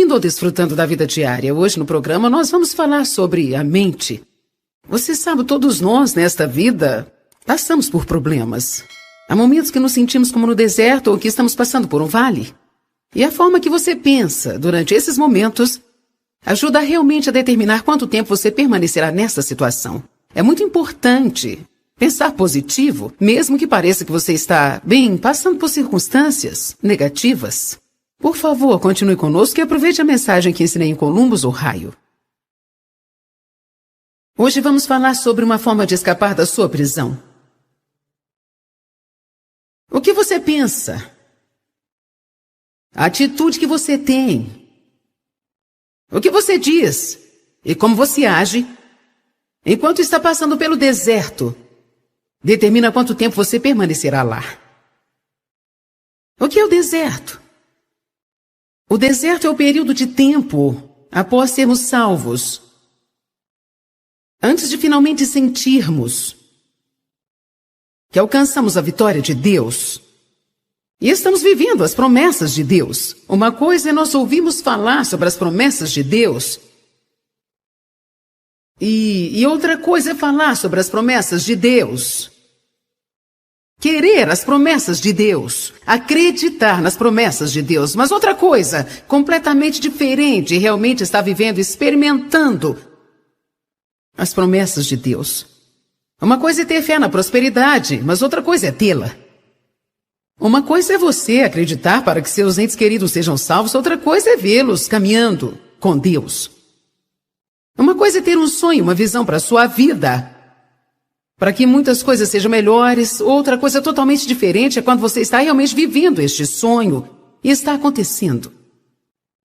curtindo ou desfrutando da vida diária? Hoje no programa nós vamos falar sobre a mente. Você sabe, todos nós nesta vida passamos por problemas. Há momentos que nos sentimos como no deserto ou que estamos passando por um vale. E a forma que você pensa durante esses momentos ajuda realmente a determinar quanto tempo você permanecerá nessa situação. É muito importante pensar positivo, mesmo que pareça que você está, passando por circunstâncias negativas. Por favor, continue conosco e aproveite a mensagem que ensinei em Columbus, Ohio. Hoje vamos falar sobre uma forma de escapar da sua prisão. O que você pensa? A atitude que você tem? O que você diz? E como você age? Enquanto está passando pelo deserto, determina quanto tempo você permanecerá lá. O que é o deserto? O deserto é o período de tempo após sermos salvos, antes de finalmente sentirmos que alcançamos a vitória de Deus e estamos vivendo as promessas de Deus. Uma coisa é nós ouvirmos falar sobre as promessas de Deus e outra coisa é falar sobre as promessas de Deus. Querer as promessas de Deus, acreditar nas promessas de Deus, mas outra coisa completamente diferente, realmente está vivendo, experimentando as promessas de Deus. Uma coisa é ter fé na prosperidade, mas outra coisa é tê-la. Uma coisa é você acreditar para que seus entes queridos sejam salvos, outra coisa é vê-los caminhando com Deus. Uma coisa é ter um sonho, uma visão para a sua vida, para que muitas coisas sejam melhores. Outra coisa totalmente diferente é quando você está realmente vivendo este sonho e está acontecendo.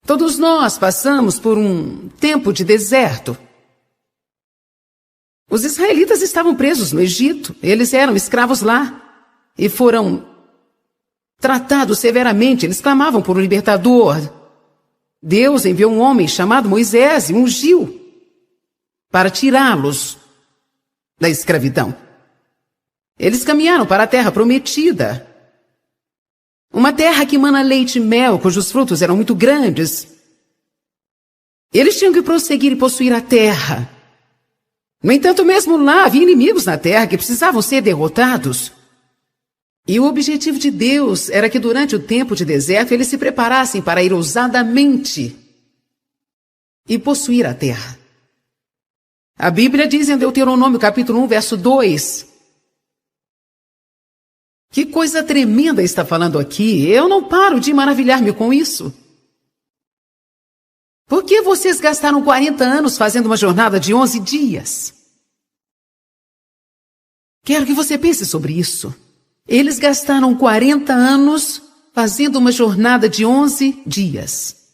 Todos nós passamos por um tempo de deserto. Os israelitas estavam presos no Egito. Eles eram escravos lá e foram tratados severamente. Eles clamavam por um libertador. Deus enviou um homem chamado Moisés e ungiu para tirá-los da escravidão. Eles caminharam para a terra prometida. Uma terra que mana leite e mel, cujos frutos eram muito grandes. Eles tinham que prosseguir e possuir a terra. No entanto, mesmo lá, havia inimigos na terra que precisavam ser derrotados. E o objetivo de Deus era que durante o tempo de deserto eles se preparassem para ir ousadamente e possuir a terra. A Bíblia diz em Deuteronômio capítulo 1, verso 2. Que coisa tremenda está falando aqui. Eu não paro de maravilhar-me com isso. Por que vocês gastaram 40 anos fazendo uma jornada de 11 dias? Quero que você pense sobre isso. Eles gastaram 40 anos fazendo uma jornada de 11 dias.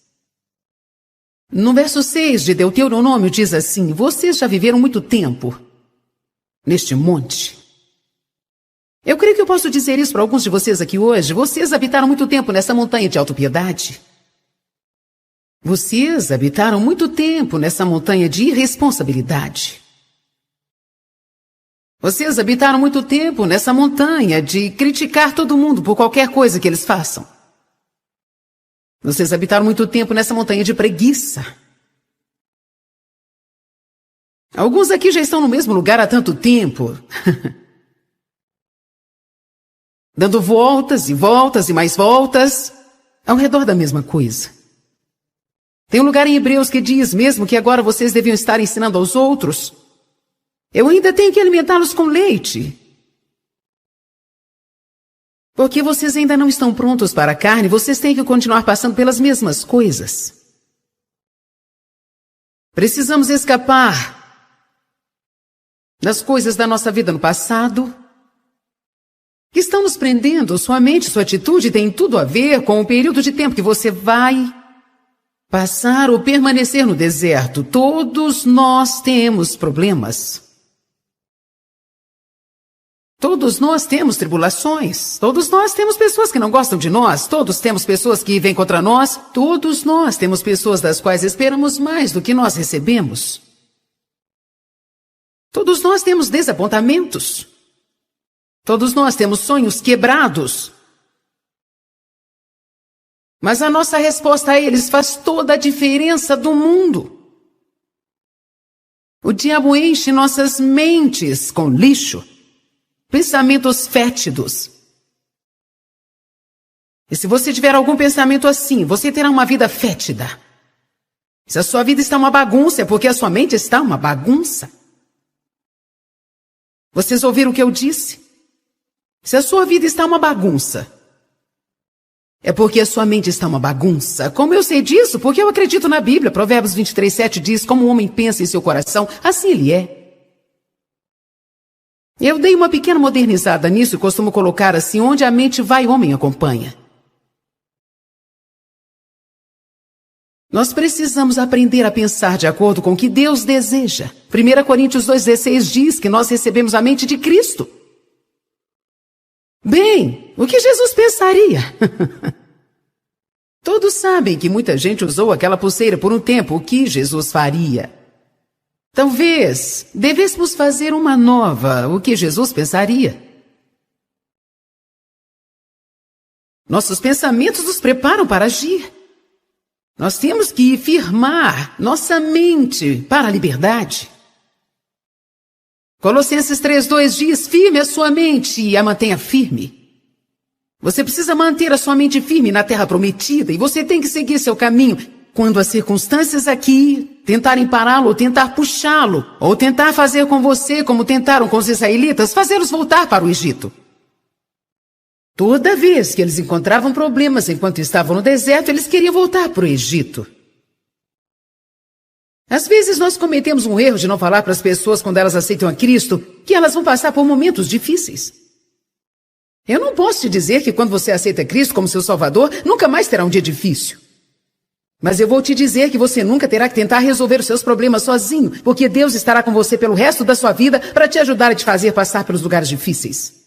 No verso 6 de Deuteronômio diz assim: vocês já viveram muito tempo neste monte. Eu creio que eu posso dizer isso para alguns de vocês aqui hoje. Vocês habitaram muito tempo nessa montanha de autopiedade. Vocês habitaram muito tempo nessa montanha de irresponsabilidade. Vocês habitaram muito tempo nessa montanha de criticar todo mundo por qualquer coisa que eles façam. Vocês habitaram muito tempo nessa montanha de preguiça. Alguns aqui já estão no mesmo lugar há tanto tempo. Dando voltas e voltas e mais voltas ao redor da mesma coisa. Tem um lugar em Hebreus que diz mesmo que agora vocês deviam estar ensinando aos outros. Eu ainda tenho que alimentá-los com leite. Porque vocês ainda não estão prontos para a carne, vocês têm que continuar passando pelas mesmas coisas. Precisamos escapar das coisas da nossa vida no passado que estão nos prendendo. Sua mente, sua atitude tem tudo a ver com o período de tempo que você vai passar ou permanecer no deserto. Todos nós temos problemas. Todos nós temos tribulações. Todos nós temos pessoas que não gostam de nós. Todos temos pessoas que vêm contra nós. Todos nós temos pessoas das quais esperamos mais do que nós recebemos. Todos nós temos desapontamentos. Todos nós temos sonhos quebrados. Mas a nossa resposta a eles faz toda a diferença do mundo. O diabo enche nossas mentes com lixo, pensamentos fétidos. E se você tiver algum pensamento assim, você terá uma vida fétida. Se a sua vida está uma bagunça, é porque a sua mente está uma bagunça. Vocês ouviram o que eu disse? Se a sua vida está uma bagunça, é porque a sua mente está uma bagunça. Como eu sei disso? Porque eu acredito na Bíblia. Provérbios 23:7 diz, como o homem pensa em seu coração, assim ele é. Eu dei uma pequena modernizada nisso e costumo colocar assim, onde a mente vai, o homem acompanha. Nós precisamos aprender a pensar de acordo com o que Deus deseja. 1 Coríntios 2,16 diz que nós recebemos a mente de Cristo. Bem, o que Jesus pensaria? Todos sabem que muita gente usou aquela pulseira por um tempo. O que Jesus faria? Talvez devêssemos fazer uma nova. O que Jesus pensaria? Nossos pensamentos nos preparam para agir. Nós temos que firmar nossa mente para a liberdade. Colossenses 3:2 diz, firme a sua mente e a mantenha firme. Você precisa manter a sua mente firme na terra prometida e você tem que seguir seu caminho. Quando as circunstâncias aqui tentarem pará-lo ou tentar puxá-lo, ou tentar fazer com você como tentaram com os israelitas, fazê-los voltar para o Egito. Toda vez que eles encontravam problemas enquanto estavam no deserto, eles queriam voltar para o Egito. Às vezes nós cometemos um erro de não falar para as pessoas quando elas aceitam a Cristo que elas vão passar por momentos difíceis. Eu não posso te dizer que quando você aceita Cristo como seu Salvador, nunca mais terá um dia difícil. Mas eu vou te dizer que você nunca terá que tentar resolver os seus problemas sozinho, porque Deus estará com você pelo resto da sua vida para te ajudar a te fazer passar pelos lugares difíceis.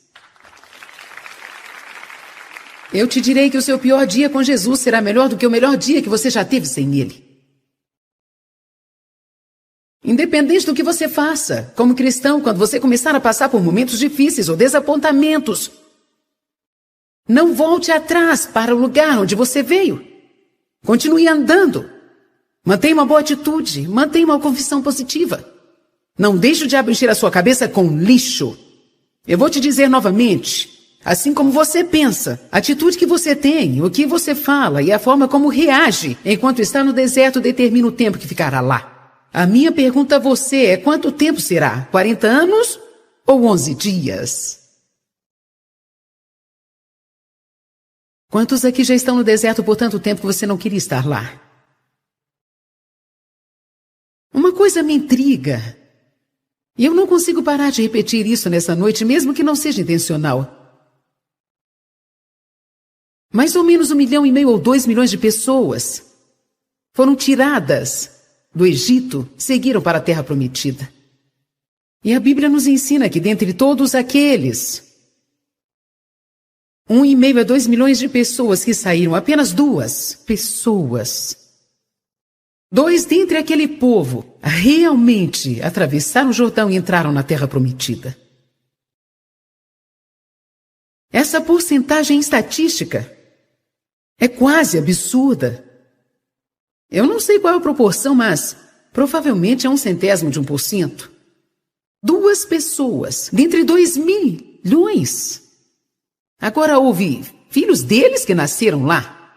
Eu te direi que o seu pior dia com Jesus será melhor do que o melhor dia que você já teve sem Ele. Independente do que você faça, como cristão, quando você começar a passar por momentos difíceis ou desapontamentos, não volte atrás para o lugar onde você veio. Continue andando. Mantenha uma boa atitude. Mantenha uma confissão positiva. Não deixe o diabo encher a sua cabeça com lixo. Eu vou te dizer novamente, assim como você pensa, a atitude que você tem, o que você fala e a forma como reage enquanto está no deserto determina o tempo que ficará lá. A minha pergunta a você é quanto tempo será? 40 anos ou 11 dias? Quantos aqui já estão no deserto por tanto tempo que você não queria estar lá? Uma coisa me intriga. E eu não consigo parar de repetir isso nessa noite, mesmo que não seja intencional. Mais ou menos 1,5 milhão ou 2 milhões de pessoas foram tiradas do Egito, seguiram para a terra prometida. E a Bíblia nos ensina que dentre todos aqueles 1,5 a 2 milhões de pessoas que saíram, apenas 2 pessoas, 2 dentre aquele povo, realmente atravessaram o Jordão e entraram na terra prometida. Essa porcentagem estatística é quase absurda. Eu não sei qual é a proporção, mas provavelmente é 0,01%. 2 pessoas, dentre 2 milhões. Agora houve filhos deles que nasceram lá.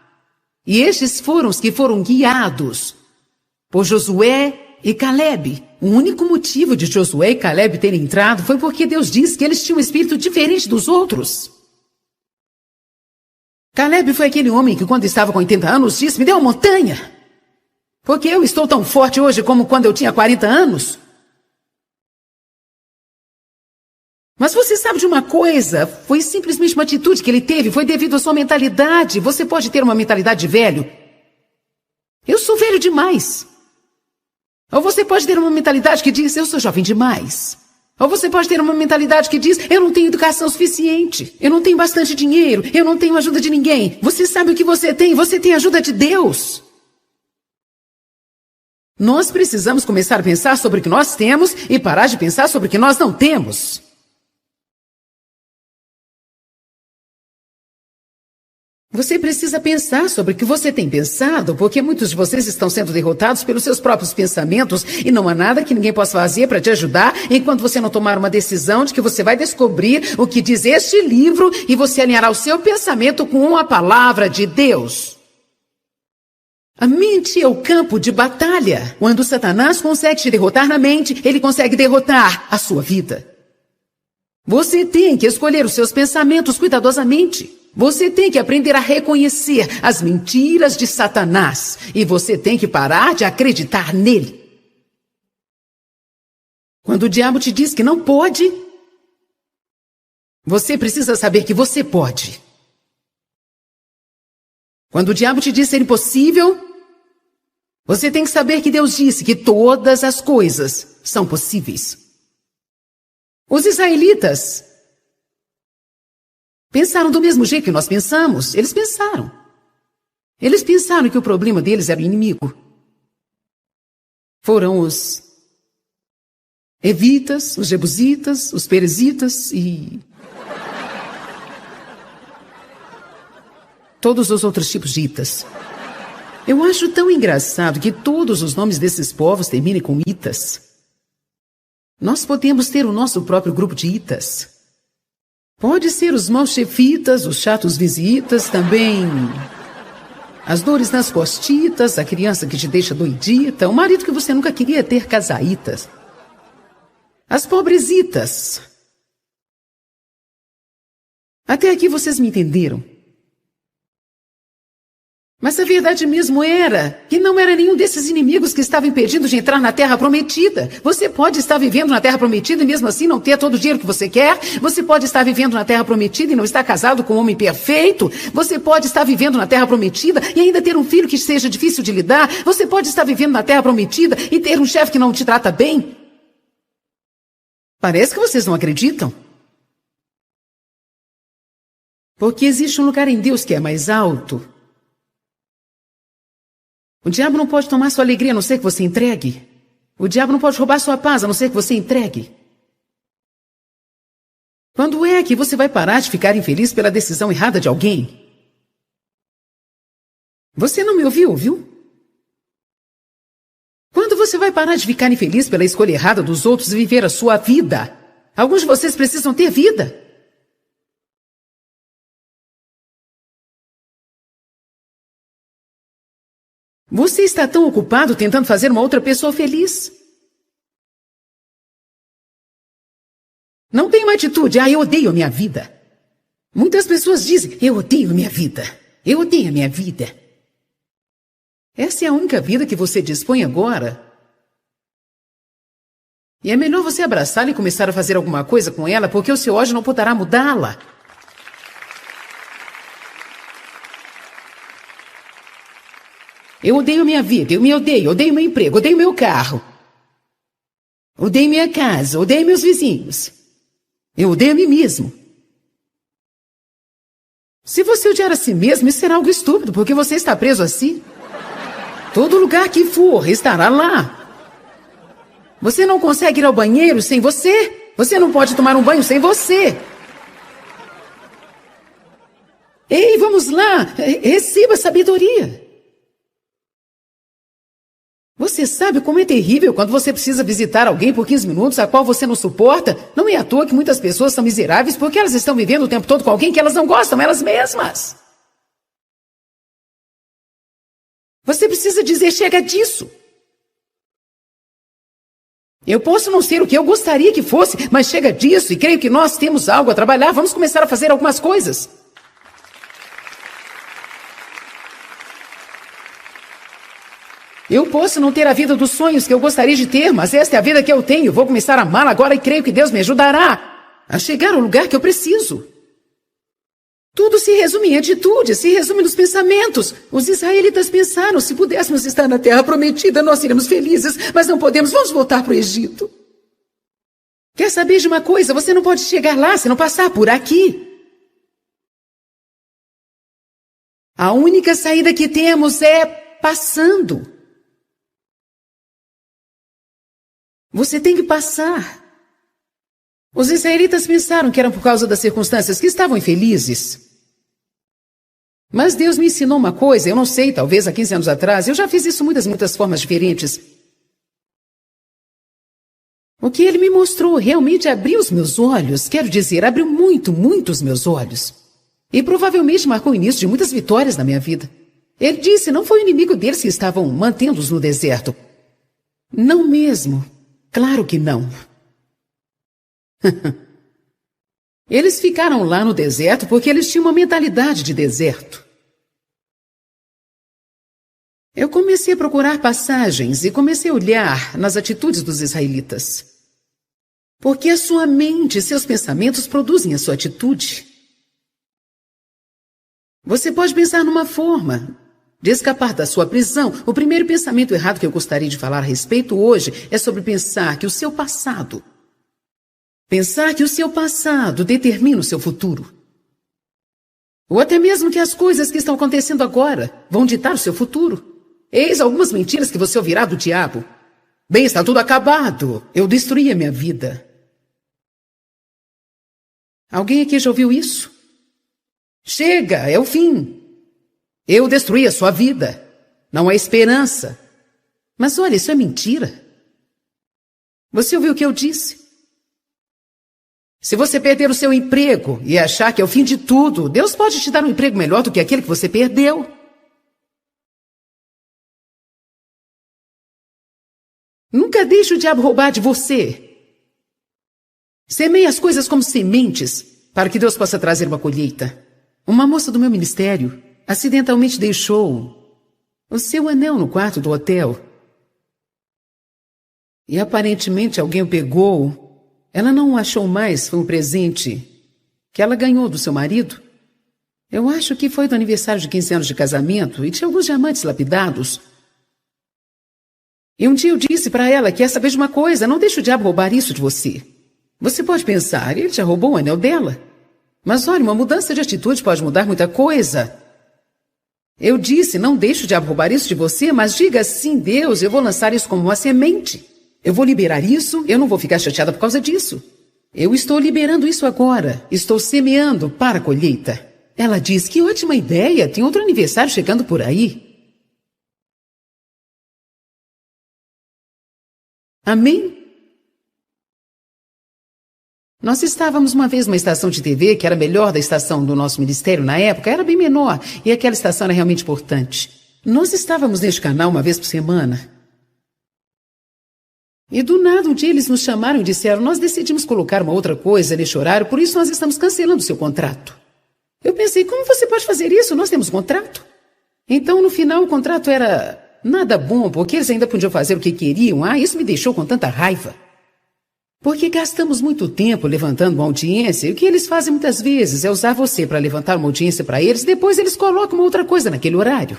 E estes foram os que foram guiados por Josué e Calebe. O único motivo de Josué e Calebe terem entrado foi porque Deus disse que eles tinham um espírito diferente dos outros. Calebe foi aquele homem que quando estava com 80 anos disse, me dê uma montanha. Porque eu estou tão forte hoje como quando eu tinha 40 anos. Mas você sabe de uma coisa? Foi simplesmente uma atitude que ele teve, foi devido à sua mentalidade. Você pode ter uma mentalidade de velho. Eu sou velho demais. Ou você pode ter uma mentalidade que diz, eu sou jovem demais. Ou você pode ter uma mentalidade que diz, eu não tenho educação suficiente. Eu não tenho bastante dinheiro. Eu não tenho ajuda de ninguém. Você sabe o que você tem a ajuda de Deus. Nós precisamos começar a pensar sobre o que nós temos e parar de pensar sobre o que nós não temos. Você precisa pensar sobre o que você tem pensado, porque muitos de vocês estão sendo derrotados pelos seus próprios pensamentos e não há nada que ninguém possa fazer para te ajudar enquanto você não tomar uma decisão de que você vai descobrir o que diz este livro e você alinhará o seu pensamento com a palavra de Deus. A mente é o campo de batalha. Quando Satanás consegue te derrotar na mente, ele consegue derrotar a sua vida. Você tem que escolher os seus pensamentos cuidadosamente. Você tem que aprender a reconhecer as mentiras de Satanás. E você tem que parar de acreditar nele. Quando o diabo te diz que não pode, você precisa saber que você pode. Quando o diabo te diz ser impossível, você tem que saber que Deus disse que todas as coisas são possíveis. Os israelitas pensaram do mesmo jeito que nós pensamos. Eles pensaram. Eles pensaram que o problema deles era o inimigo. Foram os evitas, os jebusitas, os perezitas e todos os outros tipos de itas. Eu acho tão engraçado que todos os nomes desses povos terminem com itas. Nós podemos ter o nosso próprio grupo de itas. Pode ser os maus chefitas, os chatos visitas, também as dores nas costitas, a criança que te deixa doidita, o marido que você nunca queria ter, casaitas. As pobresitas. Até aqui vocês me entenderam. Mas a verdade mesmo era que não era nenhum desses inimigos que estava impedindo de entrar na Terra Prometida. Você pode estar vivendo na Terra Prometida e mesmo assim não ter todo o dinheiro que você quer. Você pode estar vivendo na Terra Prometida e não estar casado com um homem perfeito. Você pode estar vivendo na Terra Prometida e ainda ter um filho que seja difícil de lidar. Você pode estar vivendo na Terra Prometida e ter um chefe que não te trata bem. Parece que vocês não acreditam. Porque existe um lugar em Deus que é mais alto. O diabo não pode tomar sua alegria a não ser que você entregue. O diabo não pode roubar sua paz a não ser que você entregue. Quando é que você vai parar de ficar infeliz pela decisão errada de alguém? Você não me ouviu, viu? Quando você vai parar de ficar infeliz pela escolha errada dos outros e viver a sua vida? Alguns de vocês precisam ter vida. Você está tão ocupado tentando fazer uma outra pessoa feliz. Não tem uma atitude, eu odeio a minha vida. Muitas pessoas dizem, eu odeio a minha vida. Eu odeio a minha vida. Essa é a única vida que você dispõe agora. E é melhor você abraçá-la e começar a fazer alguma coisa com ela, porque o seu ódio não poderá mudá-la. Eu odeio minha vida, eu me odeio meu emprego, odeio meu carro. Odeio minha casa, odeio meus vizinhos. Eu odeio a mim mesmo. Se você odiar a si mesmo, isso será algo estúpido, porque você está preso a si. Todo lugar que for, estará lá. Você não consegue ir ao banheiro sem você. Você não pode tomar um banho sem você. Ei, vamos lá, receba sabedoria. Você sabe como é terrível quando você precisa visitar alguém por 15 minutos, a qual você não suporta? Não é à toa que muitas pessoas são miseráveis porque elas estão vivendo o tempo todo com alguém que elas não gostam, elas mesmas. Você precisa dizer, chega disso. Eu posso não ser o que eu gostaria que fosse, mas chega disso e creio que nós temos algo a trabalhar. Vamos começar a fazer algumas coisas. Eu posso não ter a vida dos sonhos que eu gostaria de ter, mas esta é a vida que eu tenho. Vou começar a amá-la agora e creio que Deus me ajudará a chegar ao lugar que eu preciso. Tudo se resume em atitude, se resume nos pensamentos. Os israelitas pensaram, se pudéssemos estar na terra prometida, nós seríamos felizes, mas não podemos, vamos voltar para o Egito. Quer saber de uma coisa? Você não pode chegar lá se não passar por aqui. A única saída que temos é passando. Você tem que passar. Os israelitas pensaram que eram por causa das circunstâncias que estavam infelizes. Mas Deus me ensinou uma coisa, eu não sei, talvez há 15 anos atrás, eu já fiz isso muitas formas diferentes. O que ele me mostrou realmente abriu os meus olhos, quero dizer, abriu muito os meus olhos. E provavelmente marcou o início de muitas vitórias na minha vida. Ele disse, não foi o inimigo deles que estavam mantendo-os no deserto. Não mesmo. Claro que não. Eles ficaram lá no deserto porque eles tinham uma mentalidade de deserto. Eu comecei a procurar passagens e comecei a olhar nas atitudes dos israelitas. Porque a sua mente e seus pensamentos produzem a sua atitude. Você pode pensar numa forma de escapar da sua prisão. O primeiro pensamento errado que eu gostaria de falar a respeito hoje é sobre pensar que o seu passado determina o seu futuro. Ou até mesmo que as coisas que estão acontecendo agora vão ditar o seu futuro. Eis algumas mentiras que você ouvirá do diabo. Bem, está tudo acabado. Eu destruí a minha vida. Alguém aqui já ouviu isso? Chega, é o fim. Eu destruí a sua vida. Não há esperança. Mas olha, isso é mentira. Você ouviu o que eu disse? Se você perder o seu emprego e achar que é o fim de tudo, Deus pode te dar um emprego melhor do que aquele que você perdeu. Nunca deixe o diabo roubar de você. Semeie as coisas como sementes para que Deus possa trazer uma colheita. Uma moça do meu ministério acidentalmente deixou o seu anel no quarto do hotel. E aparentemente alguém o pegou. Ela não o achou mais, foi um presente que ela ganhou do seu marido. Eu acho que foi do aniversário de 15 anos de casamento e tinha alguns diamantes lapidados. E um dia eu disse para ela que quer saber de uma coisa, não deixe o diabo roubar isso de você. Você pode pensar, ele já roubou o anel dela. Mas olha, uma mudança de atitude pode mudar muita coisa. Eu disse, não deixe o diabo roubar isso de você, mas diga sim, Deus, eu vou lançar isso como uma semente. Eu vou liberar isso, eu não vou ficar chateada por causa disso. Eu estou liberando isso agora, estou semeando para a colheita. Ela diz, que ótima ideia, tem outro aniversário chegando por aí. Amém? Nós estávamos uma vez numa estação de TV que era melhor da estação do nosso ministério na época, era bem menor, e aquela estação era realmente importante. Nós estávamos neste canal uma vez por semana. E do nada um dia eles nos chamaram e disseram, nós decidimos colocar uma outra coisa neste horário, por isso nós estamos cancelando o seu contrato. Eu pensei, como você pode fazer isso? Nós temos contrato. Então no final o contrato era nada bom, porque eles ainda podiam fazer o que queriam. Isso me deixou com tanta raiva. Porque gastamos muito tempo levantando uma audiência, e o que eles fazem muitas vezes é usar você para levantar uma audiência para eles, depois eles colocam uma outra coisa naquele horário.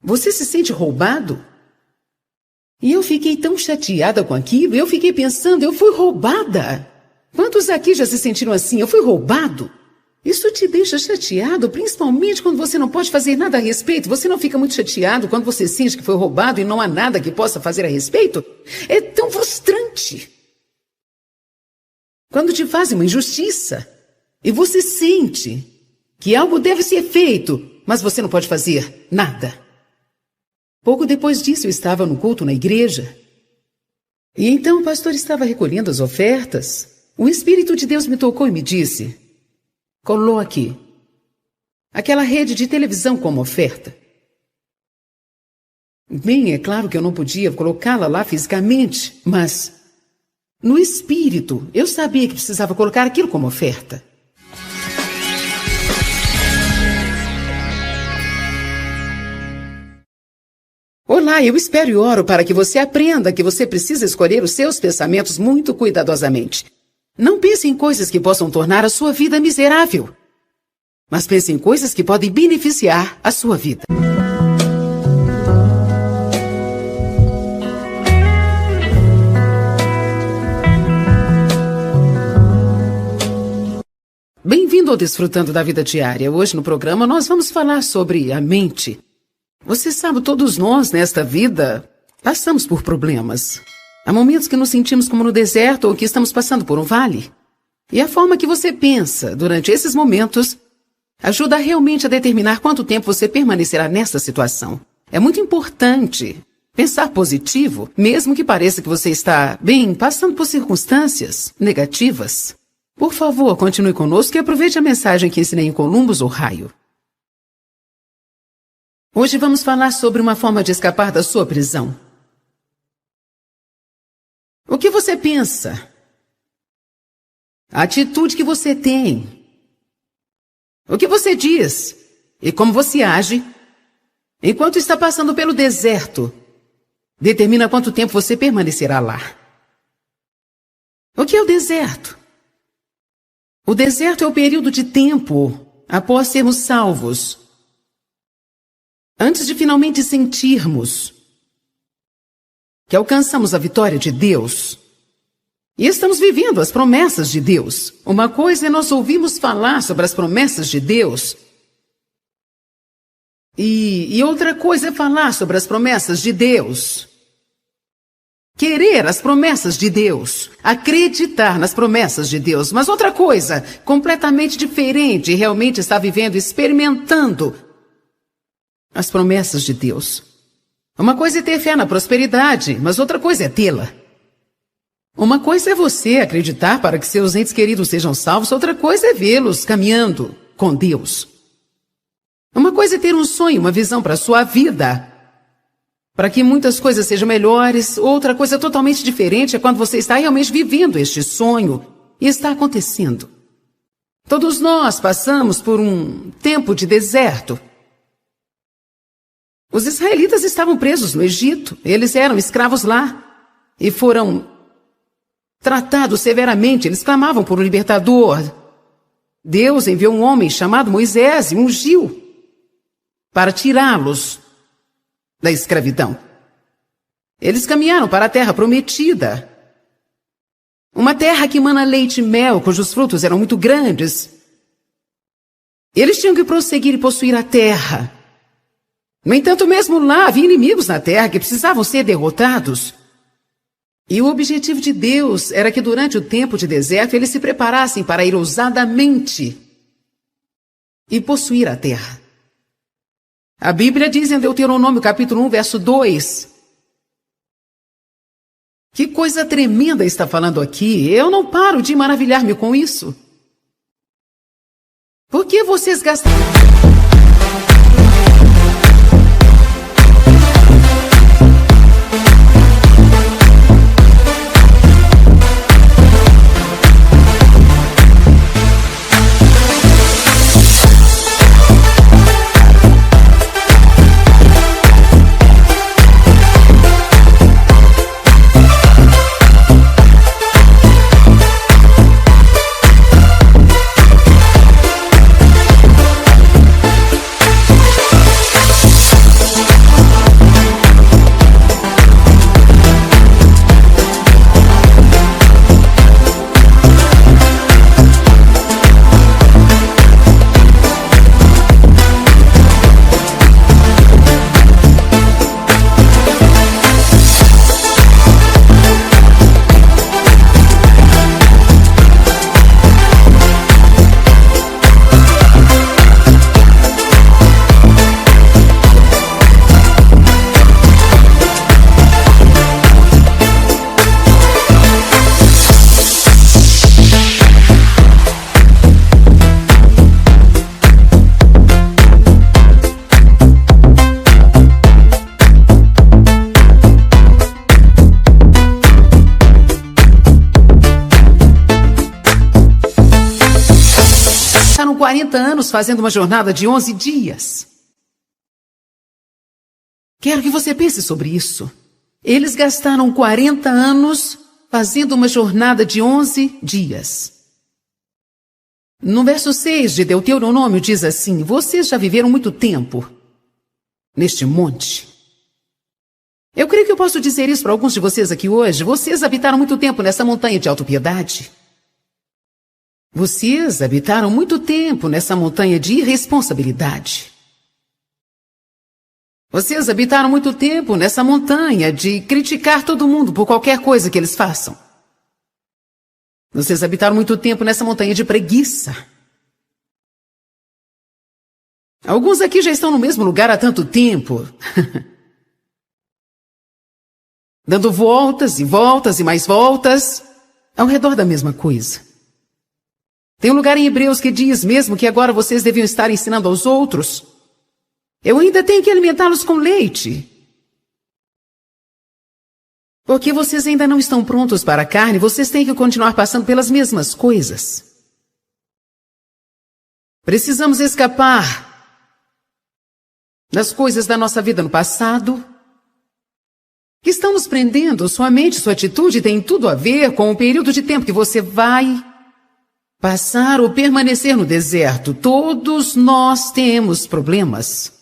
Você se sente roubado? E eu fiquei tão chateada com aquilo, eu fiquei pensando, eu fui roubada. Quantos aqui já se sentiram assim? Eu fui roubado? Isso te deixa chateado, principalmente quando você não pode fazer nada a respeito. Você não fica muito chateado quando você sente que foi roubado e não há nada que possa fazer a respeito? É tão frustrante. Quando te fazem uma injustiça e você sente que algo deve ser feito, mas você não pode fazer nada. Pouco depois disso, eu estava no culto na igreja. E então o pastor estava recolhendo as ofertas. O Espírito de Deus me tocou e me disse, coloque aquela rede de televisão como oferta. Bem, é claro que eu não podia colocá-la lá fisicamente, mas no espírito eu sabia que precisava colocar aquilo como oferta. Olá, eu espero e oro para que você aprenda que você precisa escolher os seus pensamentos muito cuidadosamente. Não pense em coisas que possam tornar a sua vida miserável, mas pense em coisas que podem beneficiar a sua vida. Bem-vindo ao Desfrutando da Vida Diária. Hoje no programa nós vamos falar sobre a mente. Você sabe, todos nós nesta vida passamos por problemas. Há momentos que nos sentimos como no deserto ou que estamos passando por um vale. E a forma que você pensa durante esses momentos ajuda realmente a determinar quanto tempo você permanecerá nessa situação. É muito importante pensar positivo, mesmo que pareça que você está, passando por circunstâncias negativas. Por favor, continue conosco e aproveite a mensagem que ensinei em Columbus, Ohio. Hoje vamos falar sobre uma forma de escapar da sua prisão. O que você pensa? A atitude que você tem? O que você diz? E como você age? Enquanto está passando pelo deserto, determina quanto tempo você permanecerá lá. O que é o deserto? O deserto é o período de tempo após sermos salvos, antes de finalmente sentirmos que alcançamos a vitória de Deus e estamos vivendo as promessas de Deus. Uma coisa é nós ouvirmos falar sobre as promessas de Deus e outra coisa é falar sobre as promessas de Deus. Querer as promessas de Deus, acreditar nas promessas de Deus, mas outra coisa, completamente diferente, realmente está vivendo, experimentando as promessas de Deus. Uma coisa é ter fé na prosperidade, mas outra coisa é tê-la. Uma coisa é você acreditar para que seus entes queridos sejam salvos, outra coisa é vê-los caminhando com Deus. Uma coisa é ter um sonho, uma visão para a sua vida, para que muitas coisas sejam melhores. Outra coisa totalmente diferente é quando você está realmente vivendo este sonho e está acontecendo. Todos nós passamos por um tempo de deserto. Os israelitas estavam presos no Egito. Eles eram escravos lá e foram tratados severamente. Eles clamavam por um libertador. Deus enviou um homem chamado Moisés e ungiu para tirá-los da escravidão. Eles caminharam para a terra prometida. Uma terra que mana leite e mel, cujos frutos eram muito grandes. Eles tinham que prosseguir e possuir a terra. No entanto, mesmo lá havia inimigos na terra que precisavam ser derrotados. E o objetivo de Deus era que durante o tempo de deserto eles se preparassem para ir ousadamente e possuir a terra. A Bíblia diz em Deuteronômio capítulo 1, verso 2. Que coisa tremenda está falando aqui. Eu não paro de maravilhar-me com isso. Por que vocês gastaram... Passaram 40 anos fazendo uma jornada de 11 dias. Quero que você pense sobre isso. Eles gastaram 40 anos fazendo uma jornada de 11 dias. No verso 6 de Deuteronômio diz assim: vocês já viveram muito tempo neste monte. Eu creio que eu posso dizer isso para alguns de vocês aqui hoje. Vocês habitaram muito tempo nessa montanha de autopiedade. Vocês habitaram muito tempo nessa montanha de irresponsabilidade. Vocês habitaram muito tempo nessa montanha de criticar todo mundo por qualquer coisa que eles façam. Vocês habitaram muito tempo nessa montanha de preguiça. Alguns aqui já estão no mesmo lugar há tanto tempo. Dando voltas e voltas e mais voltas ao redor da mesma coisa. Tem um lugar em Hebreus que diz mesmo que agora vocês deviam estar ensinando aos outros. Eu ainda tenho que alimentá-los com leite. Porque vocês ainda não estão prontos para a carne, vocês têm que continuar passando pelas mesmas coisas. Precisamos escapar das coisas da nossa vida no passado, que estão nos prendendo. Sua mente, sua atitude tem tudo a ver com o período de tempo que você vai passar ou permanecer no deserto. Todos nós temos problemas.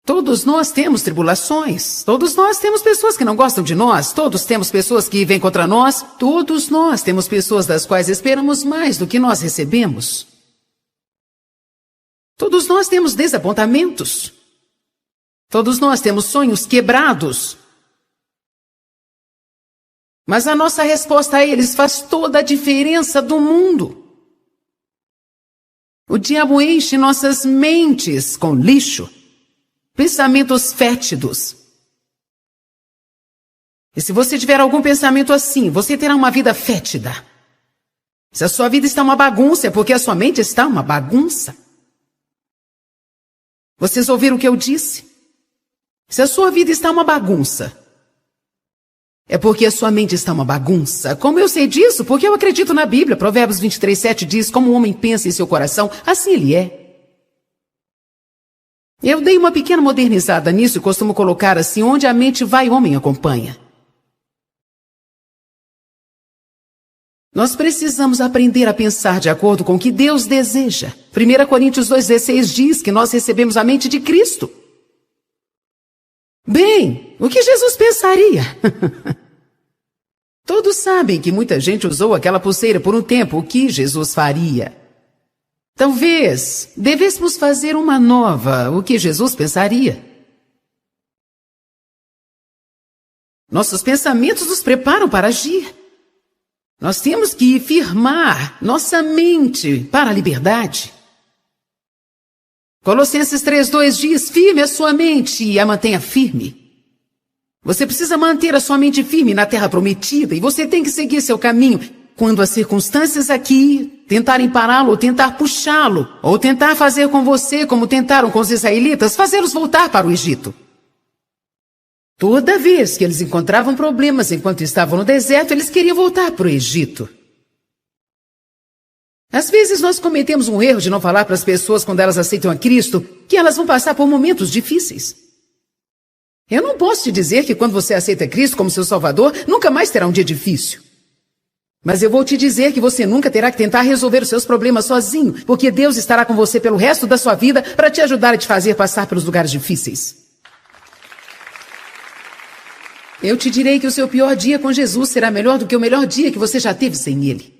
Todos nós temos tribulações. Todos nós temos pessoas que não gostam de nós. Todos temos pessoas que vêm contra nós. Todos nós temos pessoas das quais esperamos mais do que nós recebemos. Todos nós temos desapontamentos. Todos nós temos sonhos quebrados. Mas a nossa resposta a eles faz toda a diferença do mundo. O diabo enche nossas mentes com lixo, pensamentos fétidos. E se você tiver algum pensamento assim, você terá uma vida fétida. Se a sua vida está uma bagunça, é porque a sua mente está uma bagunça. Vocês ouviram o que eu disse? Se a sua vida está uma bagunça, é porque a sua mente está uma bagunça. Como eu sei disso? Porque eu acredito na Bíblia. Provérbios 23:7 diz, como o homem pensa em seu coração, assim ele é. Eu dei uma pequena modernizada nisso e costumo colocar assim, onde a mente vai, o homem acompanha. Nós precisamos aprender a pensar de acordo com o que Deus deseja. 1 Coríntios 2,16 diz que nós recebemos a mente de Cristo. Bem, o que Jesus pensaria? Todos sabem que muita gente usou aquela pulseira por um tempo. O que Jesus faria? Talvez devêssemos fazer uma nova. O que Jesus pensaria? Nossos pensamentos nos preparam para agir. Nós temos que firmar nossa mente para a liberdade. Colossenses 3:2 diz, firme a sua mente e a mantenha firme. Você precisa manter a sua mente firme na terra prometida e você tem que seguir seu caminho. Quando as circunstâncias aqui tentarem pará-lo, ou tentar puxá-lo, ou tentar fazer com você como tentaram com os israelitas, fazê-los voltar para o Egito. Toda vez que eles encontravam problemas enquanto estavam no deserto, eles queriam voltar para o Egito. Às vezes nós cometemos um erro de não falar para as pessoas quando elas aceitam a Cristo que elas vão passar por momentos difíceis. Eu não posso te dizer que quando você aceita Cristo como seu Salvador, nunca mais terá um dia difícil. Mas eu vou te dizer que você nunca terá que tentar resolver os seus problemas sozinho, porque Deus estará com você pelo resto da sua vida para te ajudar a te fazer passar pelos lugares difíceis. Eu te direi que o seu pior dia com Jesus será melhor do que o melhor dia que você já teve sem Ele.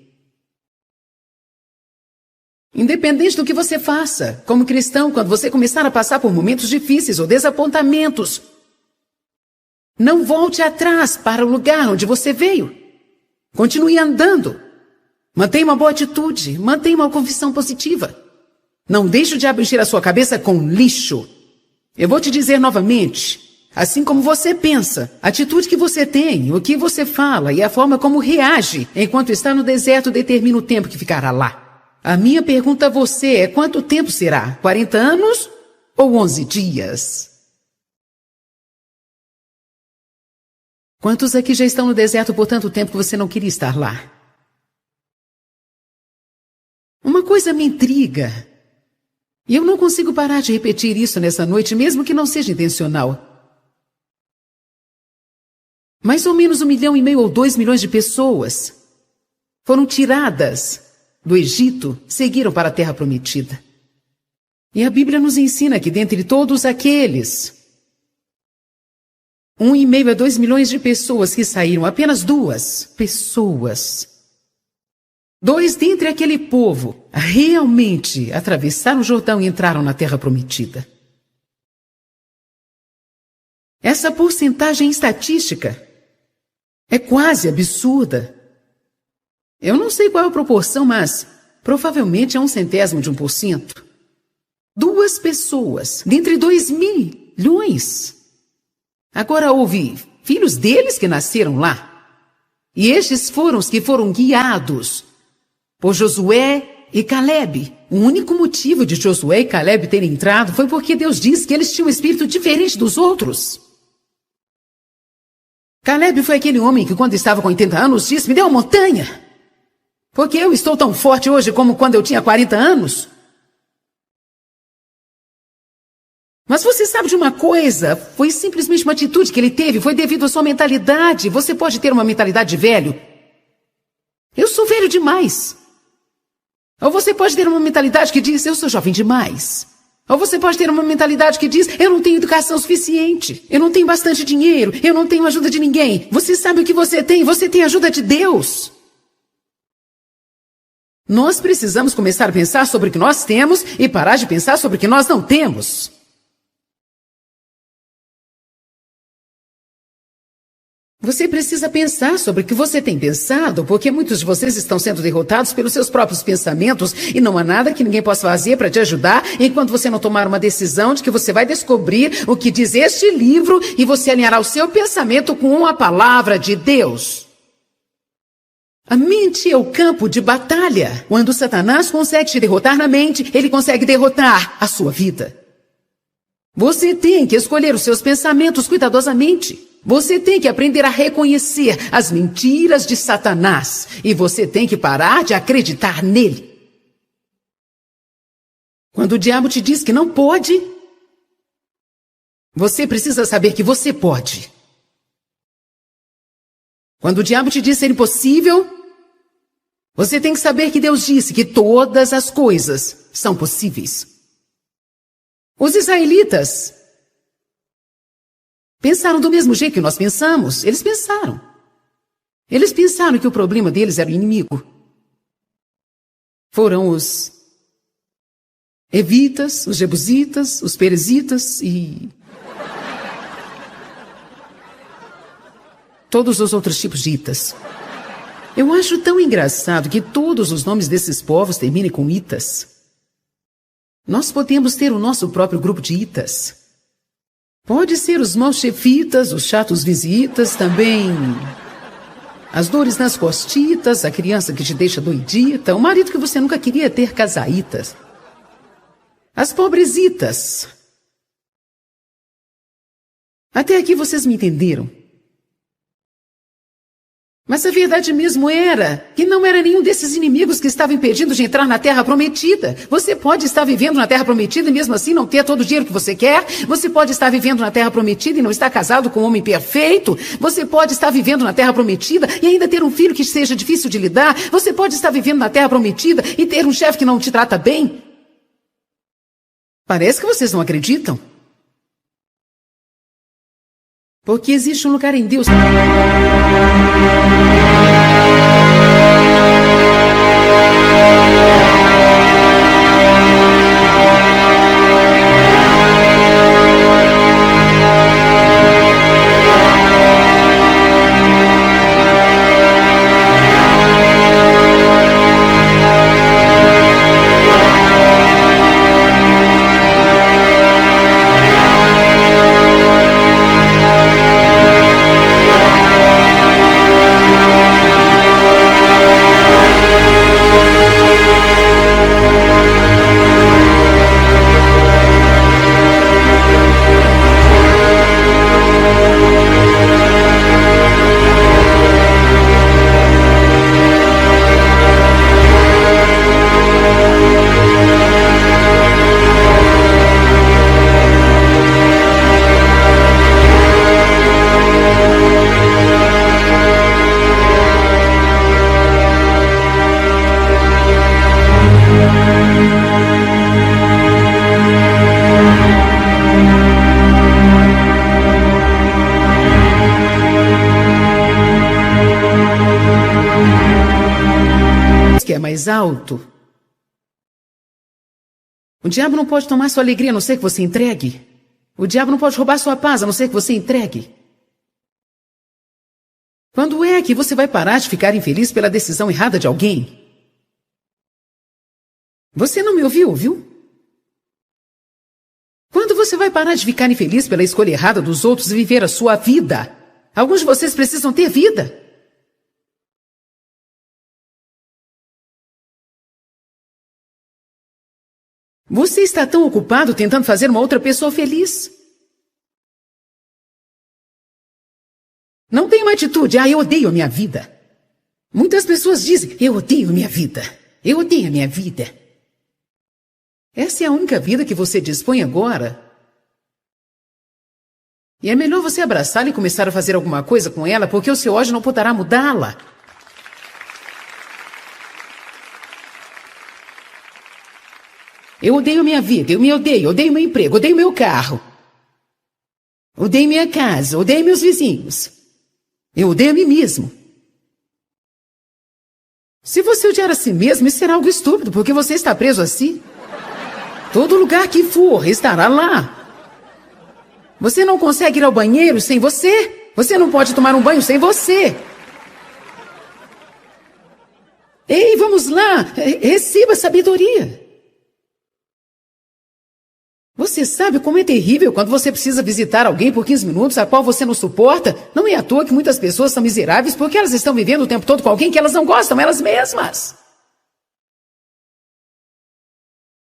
Independente do que você faça, como cristão, quando você começar a passar por momentos difíceis ou desapontamentos, não volte atrás para o lugar onde você veio. Continue andando. Mantenha uma boa atitude, mantenha uma confissão positiva. Não deixe o diabo encher a sua cabeça com lixo. Eu vou te dizer novamente, assim como você pensa, a atitude que você tem, o que você fala e a forma como reage enquanto está no deserto determina o tempo que ficará lá. A minha pergunta a você é quanto tempo será? 40 anos ou 11 dias? Quantos aqui já estão no deserto por tanto tempo que você não queria estar lá? Uma coisa me intriga. E eu não consigo parar de repetir isso nessa noite, mesmo que não seja intencional. Mais ou menos 1,5 milhão ou 2 milhões de pessoas foram tiradas do Egito, seguiram para a Terra Prometida. E a Bíblia nos ensina que dentre todos aqueles, 1,5 a 2 milhões de pessoas que saíram, apenas 2 pessoas, 2 dentre aquele povo, realmente atravessaram o Jordão e entraram na Terra Prometida. Essa porcentagem estatística É quase absurda. Eu não sei qual é a proporção, mas provavelmente é 0,01%. 2 pessoas, dentre 2 milhões. Agora houve filhos deles que nasceram lá. E estes foram os que foram guiados por Josué e Calebe. O único motivo de Josué e Calebe terem entrado foi porque Deus disse que eles tinham um espírito diferente dos outros. Calebe foi aquele homem que, quando estava com 80 anos, disse: me dê uma montanha, porque eu estou tão forte hoje como quando eu tinha 40 anos. Mas você sabe de uma coisa? Foi simplesmente uma atitude que ele teve, foi devido à sua mentalidade. Você pode ter uma mentalidade de velho. Eu sou velho demais. Ou você pode ter uma mentalidade que diz: eu sou jovem demais. Ou você pode ter uma mentalidade que diz: eu não tenho educação suficiente, eu não tenho bastante dinheiro, eu não tenho ajuda de ninguém. Você sabe o que você tem a ajuda de Deus. Nós precisamos começar a pensar sobre o que nós temos e parar de pensar sobre o que nós não temos. Você precisa pensar sobre o que você tem pensado, porque muitos de vocês estão sendo derrotados pelos seus próprios pensamentos e não há nada que ninguém possa fazer para te ajudar enquanto você não tomar uma decisão de que você vai descobrir o que diz este livro e você alinhará o seu pensamento com a palavra de Deus. A mente é o campo de batalha. Quando Satanás consegue te derrotar na mente, ele consegue derrotar a sua vida. Você tem que escolher os seus pensamentos cuidadosamente. Você tem que aprender a reconhecer as mentiras de Satanás. E você tem que parar de acreditar nele. Quando o diabo te diz que não pode, você precisa saber que você pode. Quando o diabo te diz ser impossível, você tem que saber que Deus disse que todas as coisas são possíveis. Os israelitas pensaram do mesmo jeito que nós pensamos. Eles pensaram que o problema deles era o inimigo. Foram os evitas, os jebusitas, os perezitas e todos os outros tipos de itas. Eu acho tão engraçado que todos os nomes desses povos terminem com itas. Nós podemos ter o nosso próprio grupo de itas. Pode ser os maus chefitas, os chatos visitas, também as dores nas costitas, a criança que te deixa doidita, o marido que você nunca queria ter, casaitas. As pobresitas. Até aqui vocês me entenderam. Mas a verdade mesmo era que não era nenhum desses inimigos que estava impedindo de entrar na Terra Prometida. Você pode estar vivendo na Terra Prometida e mesmo assim não ter todo o dinheiro que você quer. Você pode estar vivendo na Terra Prometida e não estar casado com um homem perfeito. Você pode estar vivendo na Terra Prometida e ainda ter um filho que seja difícil de lidar. Você pode estar vivendo na Terra Prometida e ter um chefe que não te trata bem. Parece que vocês não acreditam. Porque existe um lugar em Deus. Que é mais alto. O diabo não pode tomar sua alegria a não ser que você entregue. O diabo não pode roubar sua paz a não ser que você entregue. Quando é que você vai parar de ficar infeliz pela decisão errada de alguém? Você não me ouviu, viu? Quando você vai parar de ficar infeliz pela escolha errada dos outros e viver a sua vida? Alguns de vocês precisam ter vida. Você está tão ocupado tentando fazer uma outra pessoa feliz. Não tem uma atitude, eu odeio a minha vida. Muitas pessoas dizem, eu odeio a minha vida. Eu odeio a minha vida. Essa é a única vida que você dispõe agora. E é melhor você abraçá-la e começar a fazer alguma coisa com ela, porque o seu ódio não poderá mudá-la. Eu odeio minha vida, eu me odeio meu emprego, odeio meu carro. Odeio minha casa, odeio meus vizinhos. Eu odeio a mim mesmo. Se você odiar a si mesmo, isso será algo estúpido, porque você está preso a si. Todo lugar que for, estará lá. Você não consegue ir ao banheiro sem você. Você não pode tomar um banho sem você. Ei, vamos lá, receba sabedoria. Você sabe como é terrível quando você precisa visitar alguém por 15 minutos a qual você não suporta? Não é à toa que muitas pessoas são miseráveis porque elas estão vivendo o tempo todo com alguém que elas não gostam, elas mesmas.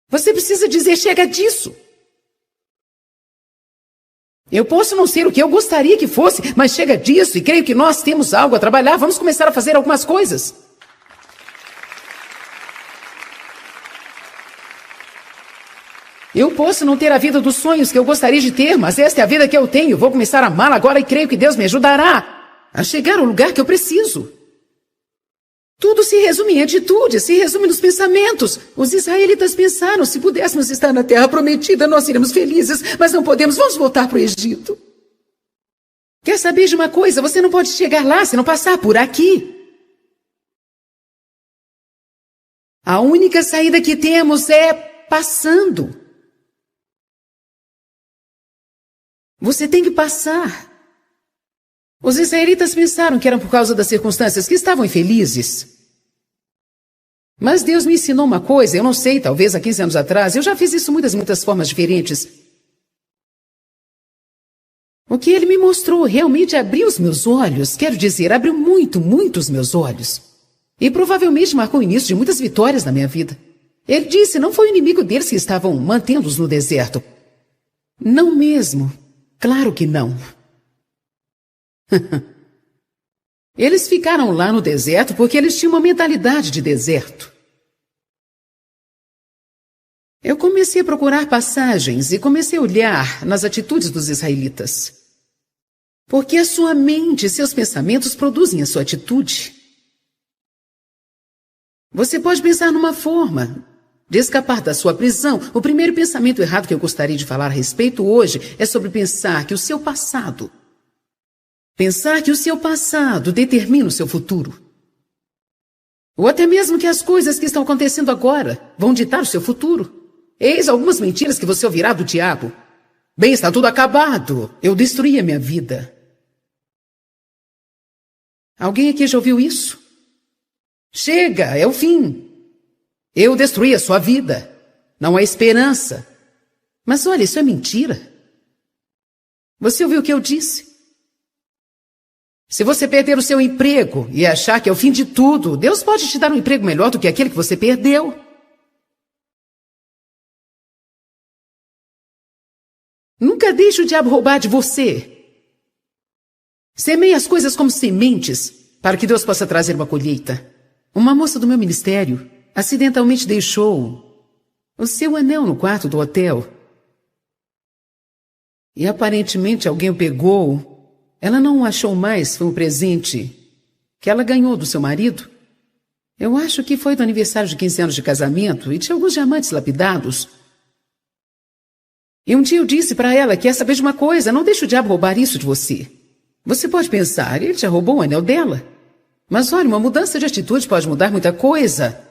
Você precisa dizer, chega disso. Eu posso não ser o que eu gostaria que fosse, mas chega disso e creio que nós temos algo a trabalhar. Vamos começar a fazer algumas coisas. Eu posso não ter a vida dos sonhos que eu gostaria de ter, mas esta é a vida que eu tenho. Vou começar a amá-la agora e creio que Deus me ajudará a chegar ao lugar que eu preciso. Tudo se resume em atitude, se resume nos pensamentos. Os israelitas pensaram, se pudéssemos estar na terra prometida, nós seríamos felizes, mas não podemos, vamos voltar para o Egito. Quer saber de uma coisa? Você não pode chegar lá se não passar por aqui. A única saída que temos é passando. Você tem que passar. Os israelitas pensaram que eram por causa das circunstâncias que estavam infelizes. Mas Deus me ensinou uma coisa, eu não sei, talvez há 15 anos atrás, eu já fiz isso muitas formas diferentes. O que Ele me mostrou realmente abriu os meus olhos, quero dizer, abriu muito os meus olhos. E provavelmente marcou o início de muitas vitórias na minha vida. Ele disse, não foi o inimigo deles que estavam mantendo-os no deserto. Não mesmo. Claro que não. Eles ficaram lá no deserto porque eles tinham uma mentalidade de deserto. Eu comecei a procurar passagens e comecei a olhar nas atitudes dos israelitas. Porque a sua mente e seus pensamentos produzem a sua atitude. Você pode pensar numa forma de escapar da sua prisão. O primeiro pensamento errado que eu gostaria de falar a respeito hoje é sobre pensar que o seu passado determina o seu futuro. Ou até mesmo que as coisas que estão acontecendo agora vão ditar o seu futuro. Eis algumas mentiras que você ouvirá do diabo. Bem, está tudo acabado. Eu destruí a minha vida. Alguém aqui já ouviu isso? Chega, é o fim. Eu destruí a sua vida. Não há esperança. Mas olha, isso é mentira. Você ouviu o que eu disse? Se você perder o seu emprego e achar que é o fim de tudo, Deus pode te dar um emprego melhor do que aquele que você perdeu. Nunca deixe o diabo roubar de você. Semeie as coisas como sementes para que Deus possa trazer uma colheita. Uma moça do meu ministério acidentalmente deixou o seu anel no quarto do hotel. E aparentemente alguém o pegou. Ela não o achou mais, foi um presente que ela ganhou do seu marido. Eu acho que foi do aniversário de 15 anos de casamento e tinha alguns diamantes lapidados. E um dia eu disse para ela, quer saber de uma coisa, não deixe o diabo roubar isso de você. Você pode pensar, ele já roubou o anel dela. Mas olha, uma mudança de atitude pode mudar muita coisa.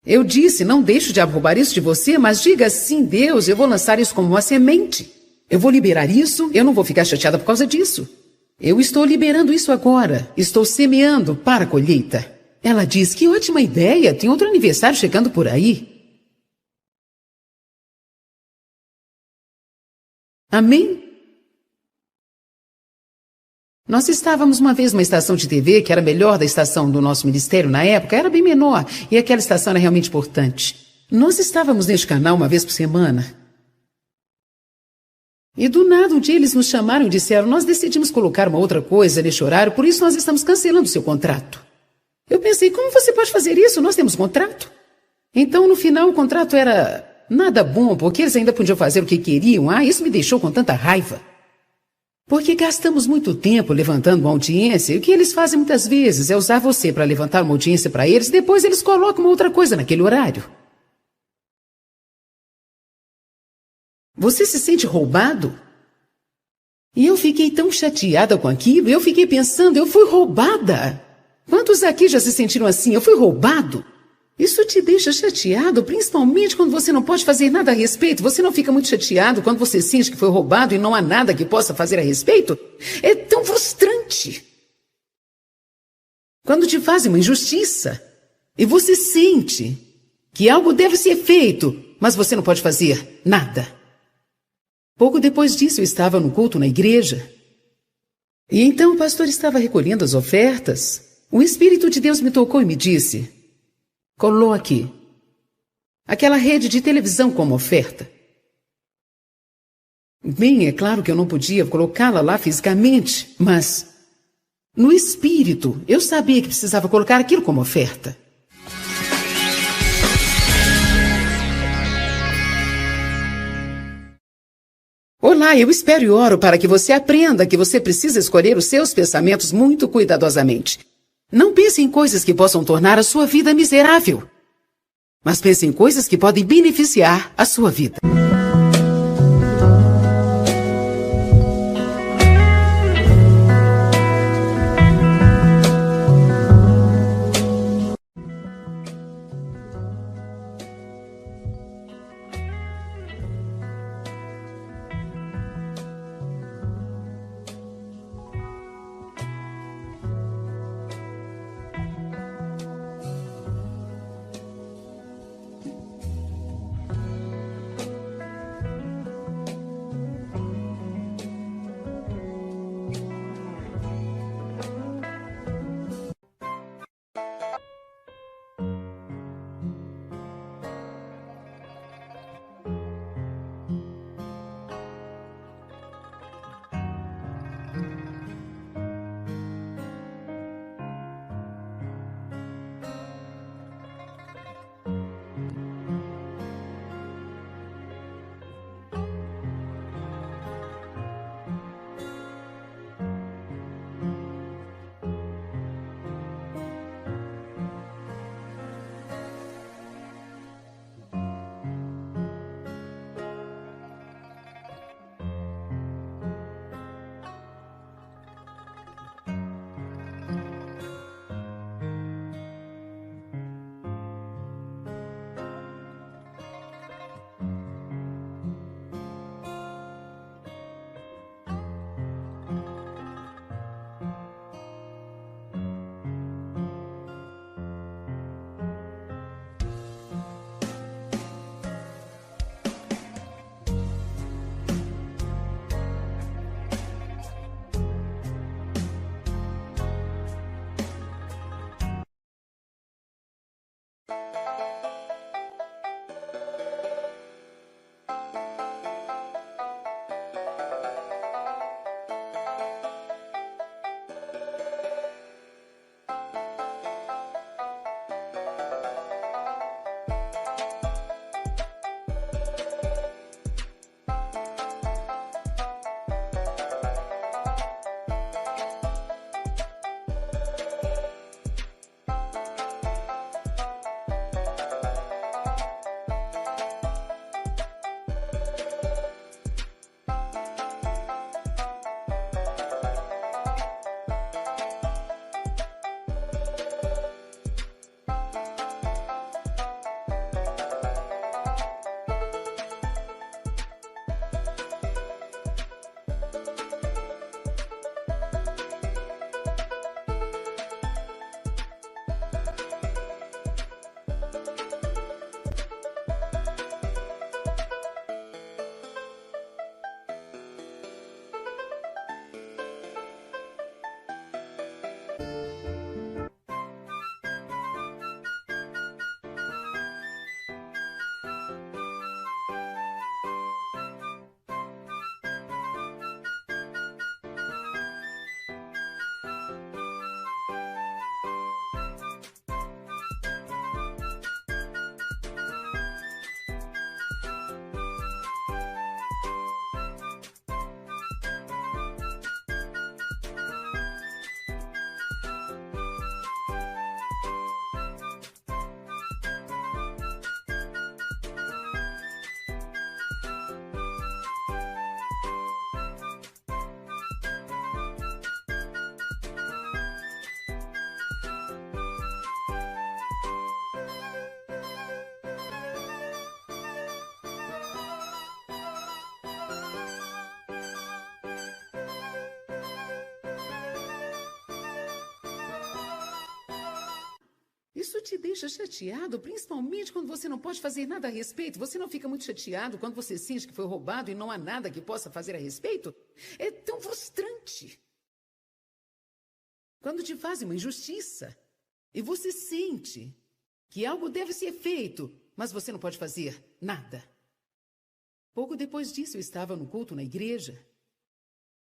Eu disse, não deixe o diabo roubar isso de você, mas diga sim, Deus, eu vou lançar isso como uma semente. Eu vou liberar isso, eu não vou ficar chateada por causa disso. Eu estou liberando isso agora. Estou semeando para a colheita. Ela diz, que ótima ideia, tem outro aniversário chegando por aí. Amém? Nós estávamos uma vez numa estação de TV que era melhor da estação do nosso ministério na época, era bem menor, e aquela estação era realmente importante. Nós estávamos neste canal uma vez por semana. E do nada um dia eles nos chamaram e disseram, nós decidimos colocar uma outra coisa neste horário, por isso nós estamos cancelando o seu contrato. Eu pensei, como você pode fazer isso? Nós temos contrato. Então no final o contrato era nada bom, porque eles ainda podiam fazer o que queriam. Isso me deixou com tanta raiva. Porque gastamos muito tempo levantando uma audiência, e o que eles fazem muitas vezes é usar você para levantar uma audiência para eles, e depois eles colocam uma outra coisa naquele horário. Você se sente roubado? E eu fiquei tão chateada com aquilo, eu fiquei pensando, eu fui roubada. Quantos aqui já se sentiram assim? Eu fui roubado? Isso te deixa chateado, principalmente quando você não pode fazer nada a respeito. Você não fica muito chateado quando você sente que foi roubado e não há nada que possa fazer a respeito? É tão frustrante. Quando te fazem uma injustiça e você sente que algo deve ser feito, mas você não pode fazer nada. Pouco depois disso, eu estava no culto na igreja. E então o pastor estava recolhendo as ofertas. O Espírito de Deus me tocou e me disse, coloque aquela rede de televisão como oferta. Bem, é claro que eu não podia colocá-la lá fisicamente, mas no espírito eu sabia que precisava colocar aquilo como oferta. Olá, eu espero e oro para que você aprenda que você precisa escolher os seus pensamentos muito cuidadosamente. Não pense em coisas que possam tornar a sua vida miserável, mas pense em coisas que podem beneficiar a sua vida. Isso te deixa chateado, principalmente quando você não pode fazer nada a respeito? Você não fica muito chateado quando você sente que foi roubado e não há nada que possa fazer a respeito? É tão frustrante. Quando te fazem uma injustiça e você sente que algo deve ser feito, mas você não pode fazer nada. Pouco depois disso, eu estava no culto na igreja.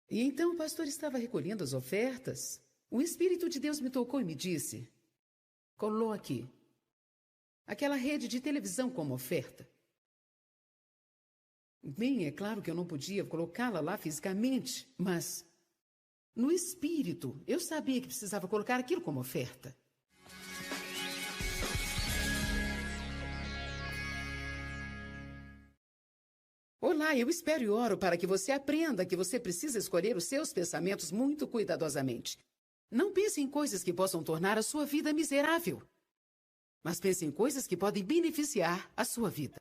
E então o pastor estava recolhendo as ofertas. O Espírito de Deus me tocou e me disse: coloque aquela rede de televisão como oferta. Bem, é claro que eu não podia colocá-la lá fisicamente, mas no espírito eu sabia que precisava colocar aquilo como oferta. Olá, eu espero e oro para que você aprenda que você precisa escolher os seus pensamentos muito cuidadosamente. Não pense em coisas que possam tornar a sua vida miserável, mas pense em coisas que podem beneficiar a sua vida.